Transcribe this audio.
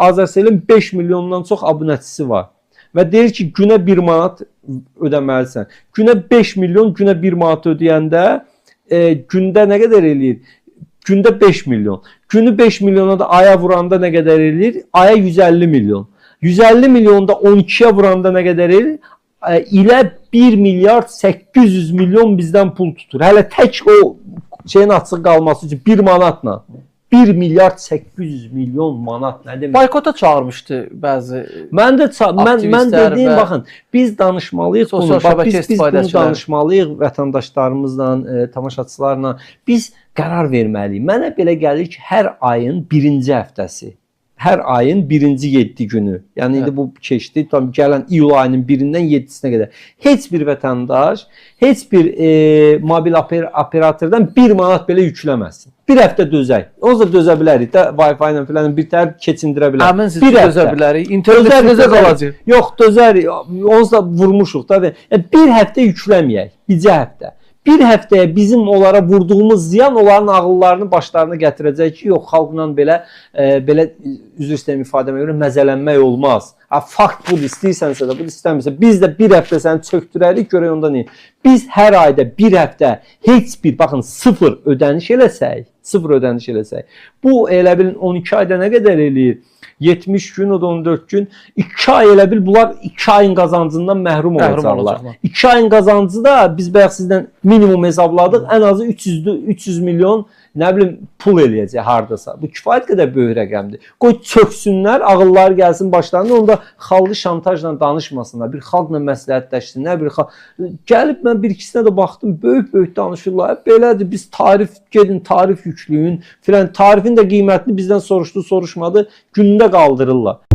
Azərselin 5 milyondan çox abunəçisi var. Və deyir ki, günə 1 manat ödəməlisən. Günə 5 milyon, günə 1 manat ödəyəndə gündə nə qədər eləyir? Gündə 5 milyon. Günü 5 milyona da aya vuranda nə qədər eləyir? Aya 150 milyon. 150 milyonda 12'ye vuranda nə qədər eləyir? İlə 1 milyard 800 milyon bizdən pul tutur. Hələ tək o şeyin açıq qalması üçün 1 manatla. 1 milyard 800 milyon manat nə demək? Boykota çağırmışdı bəzi. Mən dediyim, baxın, biz danışmalıyıq bunu. Biz bunu danışmalıyıq vətəndaşlarımızla, tamaşaçılarla. Biz qərar verməliyik. Mənə belə gəlir ki, hər ayın birinci həftəsi, hər ayın birinci 7 günü, yəni indi bu keçdi, tam gələn iyul ayının 1-dən 7-sinə qədər heç bir vətəndaş, heç bir mobil operatordan 1 manat belə yükləməsin. Bir həftə dözək. Onsuz da dözə bilərik də, Wi-Fi ilə filan bir tər keçindirə bilərik. Həmin siz dözə bilərik. İnternet necə qalacaq? Yox, dözərik. Onsuz da vurmuşuq da. Bir həftə yükləməyək, bircə həftə. Bir həftəyə bizim onlara vurduğumuz ziyan onların ağıllarını başlarına gətirəcək ki, yox, xalqla belə üzr istəyirəm ifadəmə görə məzələnmək olmaz. Fakt budur, istəyirsənsə də, budur istəmirsə. Biz də bir həftə səni çöktürərik, görək onda neyim. Biz hər ayda bir həftə heç bir, baxın, sıfır ödəniş eləsək, bu elə bilin 12 ayda nə qədər eləyir? 70 gün, o da 14 gün. 2 ay elə bil, bunlar 2 ayın qazancından məhrum olacaqlar. 2 ayın qazancı da biz bayaq sizdən minimum hesabladıq. Ən azı 300 milyon nə bilim pul eləyəcək hardasa. Bu kifayət qədər böyük rəqəmdir. Qoy çöksünlər, ağılları gəlsin başlarına, onda xalqı şantajla danışmasınlar. Bir xalqla məsləhətləşsinlər, bir xalq. Gəlib mən bir ikisinə də baxdım, böyük danışırlar. Belədir, biz gedin tarif yükləyin filan. Tarifin də qiymətini bizdən soruşmadı, günündə qaldırırlar.